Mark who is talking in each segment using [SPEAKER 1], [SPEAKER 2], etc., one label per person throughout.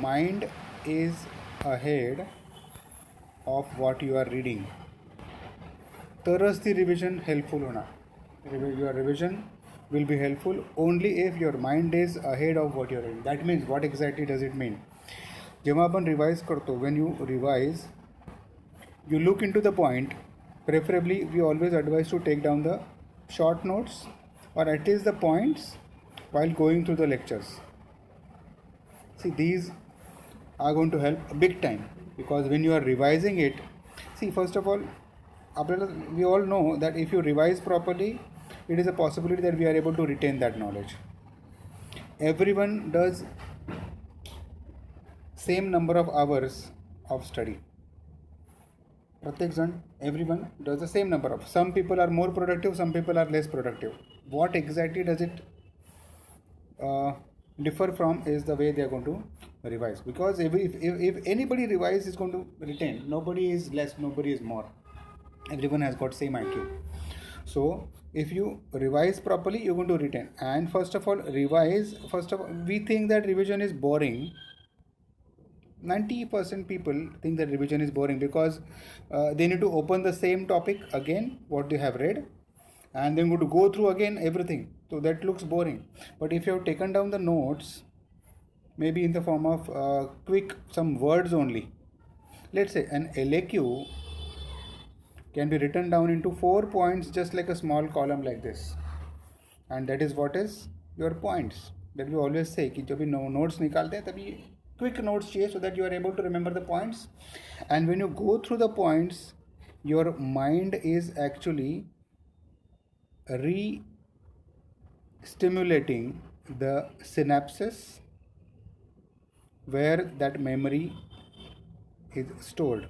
[SPEAKER 1] mind is ahead of what you are reading, तरच ती revision helpful होणार. Your revision will be helpful only if your mind is ahead of what you're reading. That means what exactly does it mean? जेव्हा आपण revise करतो, when you revise, you look into the point. Preferably, we always advise to take down the short notes or at least the points while going through the lectures. See, these are going to help big time, because when you are revising it, see, first of all, we all know that if you revise properly, it is a possibility that we are able to retain that knowledge. Everyone does same number of hours of study. Everyone does the same number of. Some people are more productive, some people are less productive. What exactly does it differ from is the way they are going to revise. Because if anybody revises, is going to retain. Nobody is less, nobody is more. Everyone has got same IQ. So if you revise properly, you're going to retain. And first of all, we think that revision is boring. 90% people think that revision is boring because they need to open the same topic again, what they have read, and then going to go through again everything. So that looks boring. But if you have taken down the notes, maybe in the form of quick some words only, let's say an LAQ can be written down into 4 points, just like a small column like this, and that is what is your points. That we always say कि जब भी notes निकालते हैं तभी quick notes चाहिए, so that you are able to remember the points. And when you go through the points, your mind is actually re-stimulating the synapses where that memory is stored.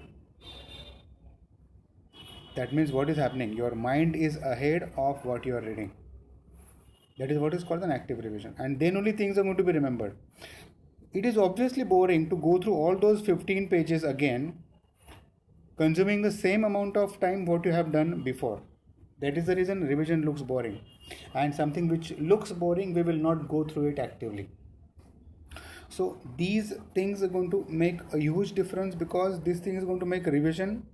[SPEAKER 1] That means what is happening? Your mind is ahead of what you are reading. That is what is called an active revision. And then only things are going to be remembered. It is obviously boring to go through all those 15 pages again, consuming the same amount of time what you have done before. That is the reason revision looks boring. And something which looks boring, we will not go through it actively. So these things are going to make a huge difference, because this thing is going to make revision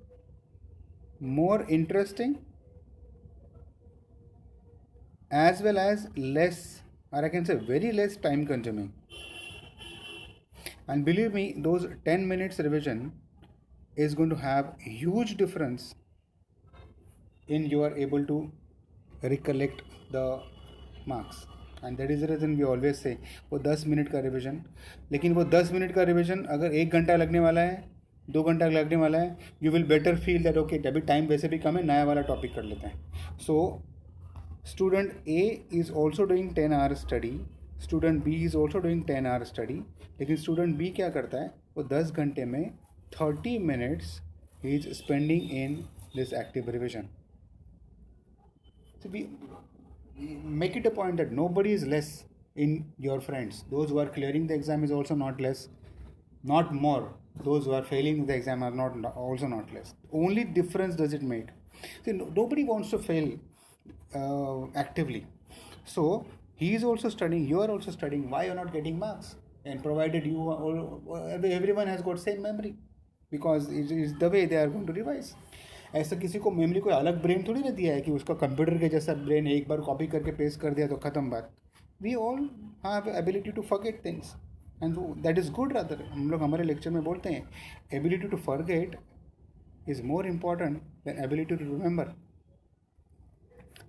[SPEAKER 1] more interesting as well as less, or I can say very less time consuming. And believe me, those 10 minutes revision is going to have huge difference in you are able to recollect the marks. And that is the reason we always say वो 10 minute का revision, लेकिन वो 10 minute का revision अगर 1 घंटा लगने वाला है, 2 घंटा लगने वाला है, you will better feel that okay अभी टाइम वैसे भी कम है, नया वाला टॉपिक कर लेते हैं. So student A is also doing 10 hour study, student B is also doing 10 hour study, लेकिन स्टूडेंट बी क्या करता है, वो 10 घंटे में 30 मिनट्स ही is spending in this active revision. So we make it a point that nobody is less in your friends. Those who are clearing the exam is also not less, not more. Those who are failing the exam are also not less. Only difference does it make. See, nobody wants to fail actively. So he is also studying, you are also studying. Why you are not getting marks? And provided everyone has got same memory, because it is the way they are going to revise. ऐसा किसी को memory कोई अलग brain थोड़ी ना दिया है कि उसका कंप्यूटर के जैसा ब्रेन एक बार कॉपी करके पेस्ट कर दिया तो ख़त्म बात. We all have ability to forget things, and that is good. Rather हम लोग हमारे लेक्चर में बोलते हैं ability to forget is more important than ability to remember.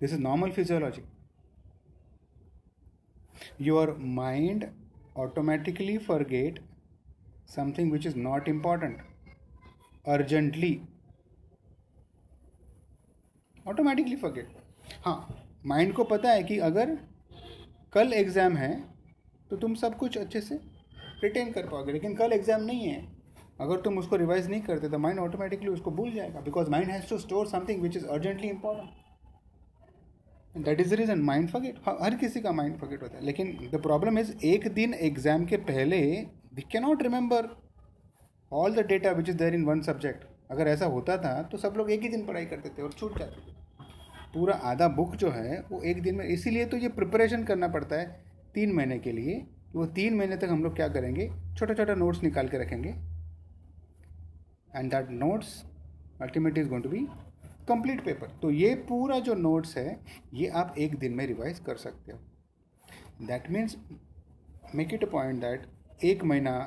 [SPEAKER 1] This is normal physiology. Your mind automatically forget something which is not important urgently, automatically forget. हाँ, mind को पता है कि अगर कल एग्ज़ाम है तो तुम सब कुछ अच्छे से रिटेन कर पाओगे, लेकिन कल एग्ज़ाम नहीं है, अगर तुम उसको रिवाइज नहीं करते तो माइंड ऑटोमेटिकली उसको भूल जाएगा, because mind has to store something which is urgently important. That is the reason mind forget. हर किसी का माइंड फॉरगेट होता है, लेकिन द प्रॉब्लम इज़ एक दिन एग्ज़ाम के पहले we can not remember all the data which is there in one subject. अगर ऐसा होता था तो सब लोग एक ही दिन पढ़ाई करते थे और छूट जाते थे. पूरा आधा बुक जो है वो एक दिन में, इसीलिए तो ये प्रिपरेशन करना पड़ता है 3 महीने के लिए, वो 3 महीने तक हम लोग क्या करेंगे, छोटा छोटा नोट्स निकाल के रखेंगे, and that notes ultimately is going to be complete paper. तो ये पूरा जो नोट्स है ये आप एक दिन में रिवाइज कर सकते हो. That means make it a point that 1 महीना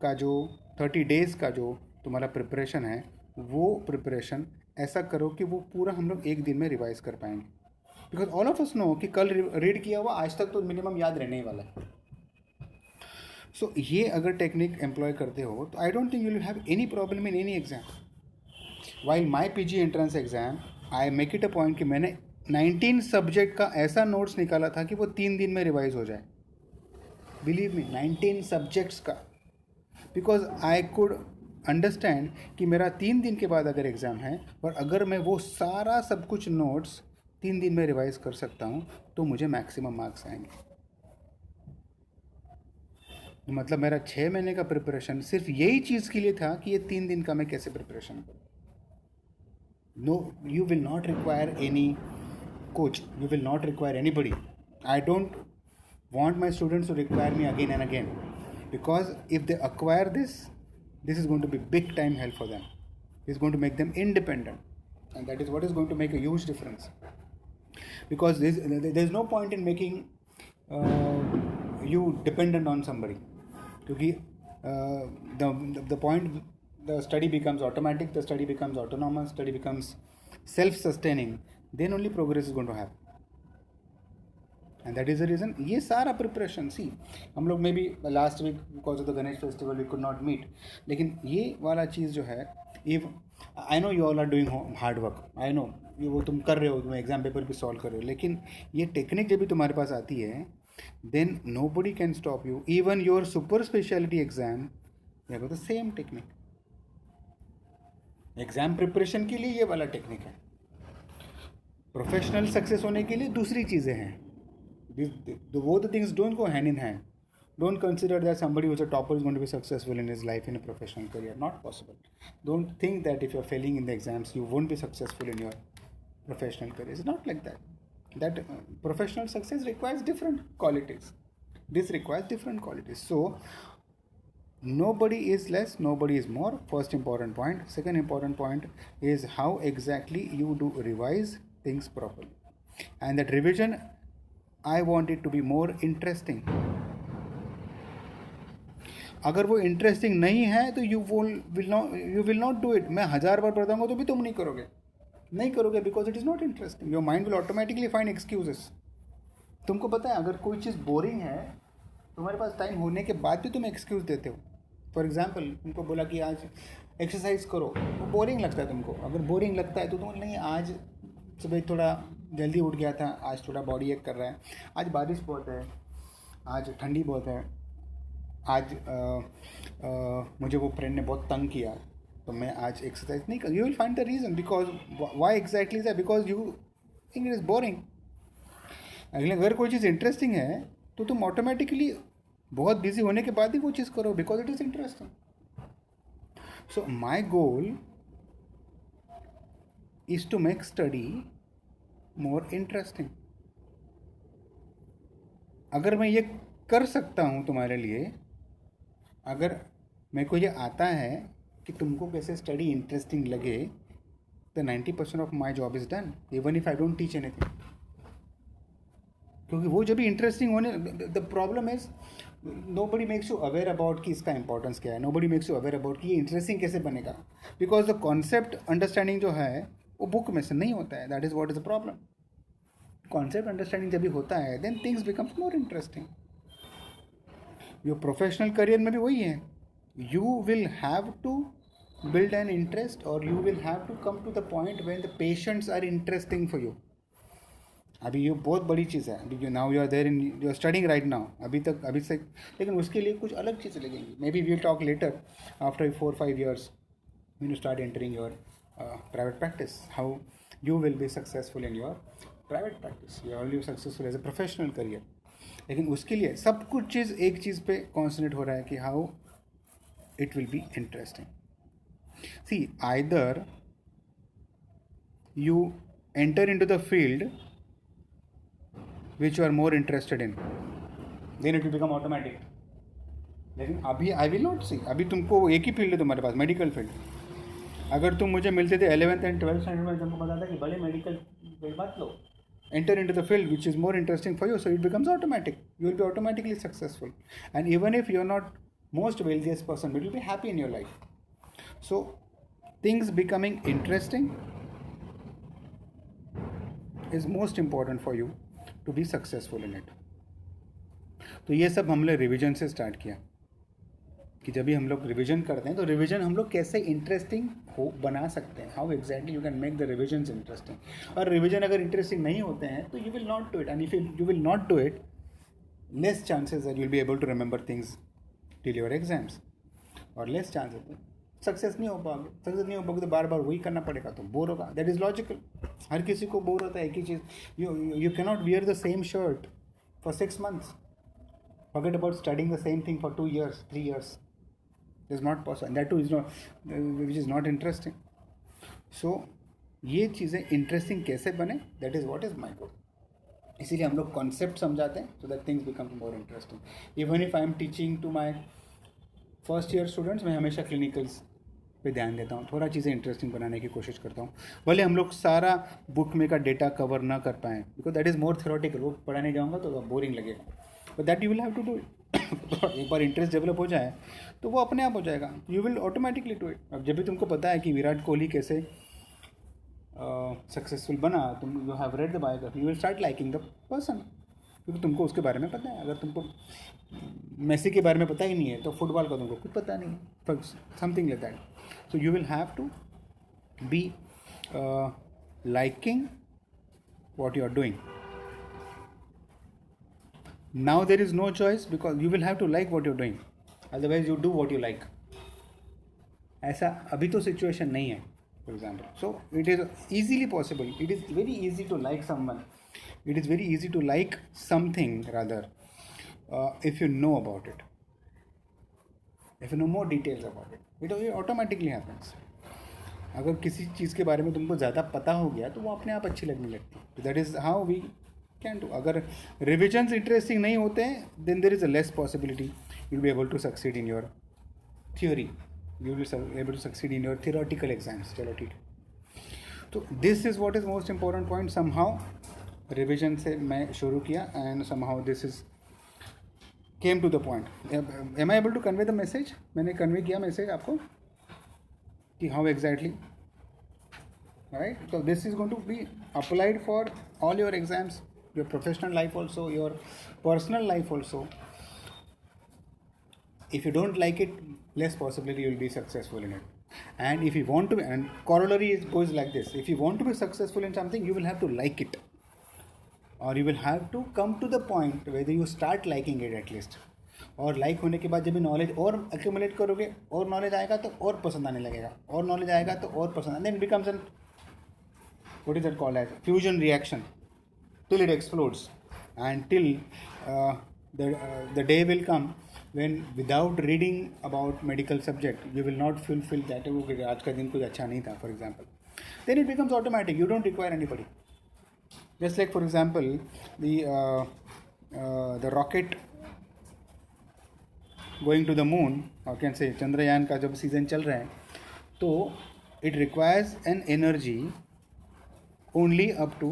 [SPEAKER 1] का जो 30 days का जो तुम्हारा प्रिपरेशन है वो प्रिपरेशन ऐसा करो कि वो पूरा हम लोग एक दिन में रिवाइज कर पाएंगे. Because all of us know कि कल रीड किया हुआ आज तक तो मिनिमम याद रहने ही वाला है. सो ये अगर टेक्निक एम्प्लॉय करते हो तो I don't think you will have any problem in any exam. While my PG entrance exam I make it a point कि मैंने 19 सब्जेक्ट का ऐसा नोट्स निकाला था कि वो 3 दिन में रिवाइज हो जाए. बिलीव मी, 19 सब्जेक्ट्स का. बिकॉज आई कुड अंडरस्टैंड कि मेरा 3 दिन के बाद अगर एग्ज़ाम है और अगर मैं वो सारा सब कुछ नोट्स 3 दिन में रिवाइज कर सकता हूँ तो मुझे मैक्सिमम मार्क्स आएंगे. मतलब मेरा 6 महीने का प्रिपरेशन सिर्फ यही चीज़ के लिए था कि ये 3 दिन का मैं कैसे प्रिपरेशन करूँ. No, you will not require any coach, you will not require anybody. I don't want my students to require me again and again, because if they acquire this is going to be big time help for them. It's going to make them independent, and that is what is going to make a huge difference. Because there's no point in making you dependent on somebody, because the point, the study becomes automatic, the study becomes autonomous, study becomes self-sustaining, then only progress is going to happen. And that is the reason ये सारा preparation. See हम लोग maybe last week because of the Ganesh festival we could not meet, लेकिन ये वाला चीज़ जो है, if I know you all are doing hard work, I know ये वो तुम कर रहे हो, तुम एग्जाम पेपर भी सॉल्व कर रहे हो, लेकिन ये टेक्निक जब भी तुम्हारे पास आती है then nobody can stop you. Even your super speciality exam you have the same technique. Exam preparation के लिए ये वाला टेक्निक है, प्रोफेशनल सक्सेस होने के लिए दूसरी चीज़ें हैं. Both the things don't go hand in hand. Don't consider that somebody who's a topper is going to be successful in his life in a professional career. Not possible. Don't think that if you're failing in the exams, you won't be successful in your professional career. It's not like that. That professional success requires different qualities. This requires different qualities. So, nobody is less, nobody is more. First important point. Second important point is how exactly you do revise things properly. And that revision, I want it to be more interesting. अगर वो interesting नहीं है तो you will not do it. मैं 1000 बार बताऊंगा तो भी तुम नहीं करोगे because it is not interesting. Your mind will automatically find excuses. तुमको पता है अगर कोई चीज़ बोरिंग है, तुम्हारे पास टाइम होने के बाद भी तुम एक्सक्यूज़ देते हो. फॉर एग्जाम्पल तुमको बोला कि आज एक्सरसाइज करो, वो बोरिंग लगता है तुमको. अगर बोरिंग लगता है तो तुम नहीं, आज सुबह थोड़ा जल्दी उठ गया था, आज थोड़ा बॉडी एक कर रहा है, आज बारिश बहुत है, आज ठंडी बहुत है, आज मुझे वो फ्रेंड ने बहुत तंग किया तो मैं आज एक्सरसाइज नहीं कर. You will find the reason because why exactly is that, because you think it is boring. अगर कोई चीज़ इंटरेस्टिंग है तो तुम ऑटोमेटिकली बहुत बिजी होने के बाद ही वो चीज़ करो because it is interesting. So my goal is to make study more interesting. अगर मैं ये कर सकता हूँ तुम्हारे लिए, अगर मेरे को ये आता है कि तुमको कैसे स्टडी इंटरेस्टिंग लगे, तो 90% of my job is done even if I don't teach anything. क्योंकि वो जब भी इंटरेस्टिंग होने, the problem is nobody makes you aware about कि इसका इंपॉर्टेंस क्या है. Nobody makes you aware about कि ये इंटरेस्टिंग कैसे बनेगा, बिकॉज द कॉन्सेप्ट अंडरस्टैंडिंग जो है वो बुक में से नहीं होता है. That is what is the problem. Concept understanding जब भी होता है then things becomes more interesting. Your professional career में भी वही है. You will have to build an interest, or you will have to come to the point when the patients are interesting for you. अभी ये बहुत बड़ी चीज़ है. अभी now you are there in, you are studying right now, अभी से, लेकिन उसके लिए कुछ अलग चीज़ें लगेंगी. May be we will talk later after 4-5 years when you start entering your private practice, how you will be successful in your private practice. You are only successful as a professional career. लेकिन उसके लिए सब कुछ चीज़ एक चीज़ पे concentrate हो रहा है कि how it will be interesting. See, either you enter into the field which you are more interested in. Then it will become automatic. लेकिन अभी आई विल नॉट सी. अभी तुमको एक ही फील्ड है तुम्हारे पास, मेडिकल फील्ड. अगर तुम मुझे मिलते थे 11th एंड 12th स्टैंडर्ड में, तुमको पता था कि बड़े मेडिकल फील्ड मत लो, enter into the field which is more interesting for you, so it becomes automatic. You will be automatically successful. And even if you're not most wealthiest person, but you'll be happy in your life. So things becoming interesting is most important for you to be successful in it. तो ये सब हमने revision से start किया कि जब भी हम लोग रिवीजन करते हैं तो रिवीजन हम लोग कैसे इंटरेस्टिंग हो बना सकते हैं. How exactly you can make the revisions interesting. और रिवीजन अगर इंटरेस्टिंग नहीं होते हैं तो you will not do it. And if you will not do it, less chances that you will be able to remember things till your exams. और less chances success नहीं हो पाओगे. सक्सेस नहीं हो पाओगे तो बार बार वही करना पड़ेगा, तो बोर होगा. That is logical. हर किसी को बोर होता है एक ही चीज़. You cannot wear the same shirt for 6 months. Forget about studying the same thing for 2 years, 3 years. It's not possible. And that too is not, which is not interesting. So ये चीज़ें interesting कैसे बने, that is what is my goal. इसीलिए हम लोग concept समझाते हैं so that things become more interesting. Even if I am teaching to my first year students, मैं हमेशा क्लिनिकल्स पे ध्यान देता हूँ. थोड़ा चीज़ें इंटरेस्टिंग बनाने की कोशिश करता हूँ. भले हम लोग सारा बुक में का डेटा कवर ना कर पाएँ, because that is more theoretical. वो पढ़ाने जाऊँगा तो बोरिंग लगेगा. But that you will have to do it. एक बार इंटरेस्ट डेवलप हो जाए तो वो अपने आप हो जाएगा. You will automatically do it. अब जब भी तुमको पता है कि विराट कोहली कैसे सक्सेसफुल बना, तुम you have read the biography, you will start liking the person, क्योंकि तुमको उसके बारे में पता है. अगर तुमको मेसी के बारे में पता ही नहीं है तो फुटबॉल का तुमको कुछ पता नहीं है, something like that. So you will have to be liking what you are doing. Now there is no choice because you will have to like what you're doing, otherwise you do what you like. ऐसा अभी तो situation नहीं है, for example. So it is easily possible. It is very easy to like someone. It is very easy to like something rather if you know about it, if you know more details about it, it automatically happens. अगर किसी चीज़ के बारे में तुमको ज़्यादा पता हो गया तो वो अपने आप अच्छी लगने लगती है. That is how we can do. अगर रिविजन्स इंटरेस्टिंग नहीं होते हैं then there is a less possibility you will be able to succeed in your theory. You will able to succeed in your theoretical exams. चलो ठीक है. तो this is what is most important point. Somehow revision से मैं शुरू किया and somehow this is came to the point. Am I able to convey the message. मैंने convey किया मैसेज आपको कि how exactly, right. So this is going to be applied for all your exams, your professional life also, your personal life also. If you don't like it, less possibility you will be successful in it. And if you want to be, and corollary goes like this, if you want to be successful in something, you will have to like it, or you will have to come to the point where you start liking it at least. और like होने के बाद जब भी knowledge और accumulate करोगे और knowledge आएगा तो और पसंद आने लगेगा, और नॉलेज आएगा तो और पसंद, then becomes an what is that called as fusion reaction till it explodes. And till the day will come when without reading about medical subject you will not fulfill that. आज का दिन कुछ अच्छा नहीं था, for example, then it becomes automatic. You don't require anybody. Just like for example the rocket going to the moon, or can say Chandrayaan का जब season चल रहा है तो it requires an energy only up to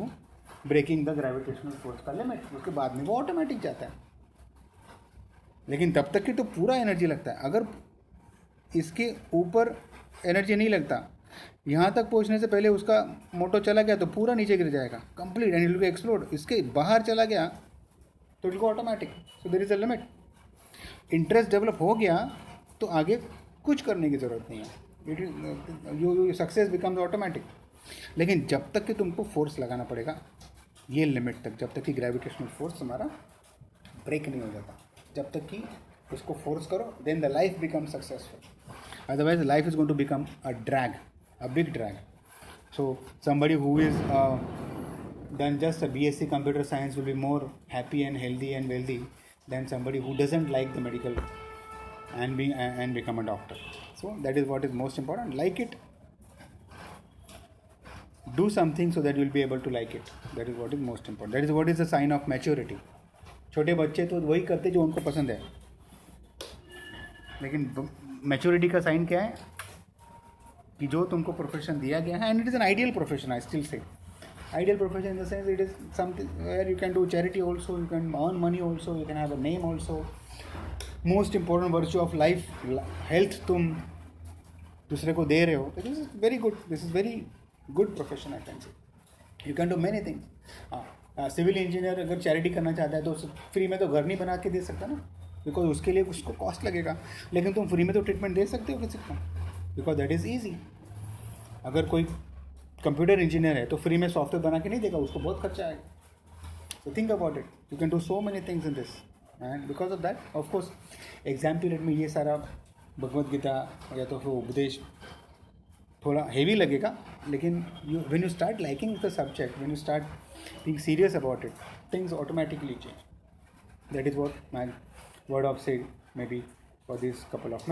[SPEAKER 1] breaking the gravitational force का limit. उसके बाद में वो ऑटोमेटिक जाता है. लेकिन तब तक की तो पूरा एनर्जी लगता है. अगर इसके ऊपर एनर्जी नहीं लगता, यहाँ तक पहुँचने से पहले उसका मोटो चला गया तो पूरा नीचे गिर जाएगा complete and it will explode. इसके बाहर चला गया तो it will go automatic. So there is a limit. Interest develop हो गया तो आगे कुछ करने की ज़रूरत नहीं है. It you success becomes automatic. लेकिन जब तक कि तुमको फोर्स लगाना पड़ेगा ये लिमिट तक, जब तक कि ग्रेविटेशनल फोर्स तुम्हारा ब्रेक नहीं हो जाता, जब तक कि उसको फोर्स करो, then the life become successful. Otherwise life is going to become a drag, a big drag. So somebody who is done just a BSc computer science will be more happy and healthy and wealthy than somebody who doesn't like the medical and become a doctor. So that is what is most important. Like it. Do something so that you will be able to like it. That is what is most important. That is what is the sign of maturity. छोटे बच्चे तो वही करते जो उनको पसंद है, लेकिन मैच्योरिटी का साइन क्या है कि जो तुमको प्रोफेशन दिया गया है, and it is an ideal profession, I still say ideal profession in the sense it is something where you can do charity also, you can earn money also, you can have a name also. Most important virtue of life, health तुम दूसरे को दे रहे हो, this is very good, this is very good profession I can say. You can do many things. Civil engineer अगर charity करना चाहता है तो फ्री में तो घर नहीं बना के दे सकता ना, बिकॉज उसके लिए उसको कॉस्ट लगेगा, लेकिन तुम फ्री में तो ट्रीटमेंट दे सकते हो किसी को, बिकॉज दैट इज़ ईजी. अगर कोई कंप्यूटर इंजीनियर है तो फ्री में सॉफ्टवेयर बना के नहीं देगा, उसको बहुत खर्चा आएगा. So think about it, you can do so many things in this, and because of that of course exam period में ये सारा भगवद गीता या तो फिर उपदेश थोड़ा हेवी लगेगा, लेकिन when you start liking the subject, when you start being serious about it, things automatically change. That is what my word of said may be for this couple of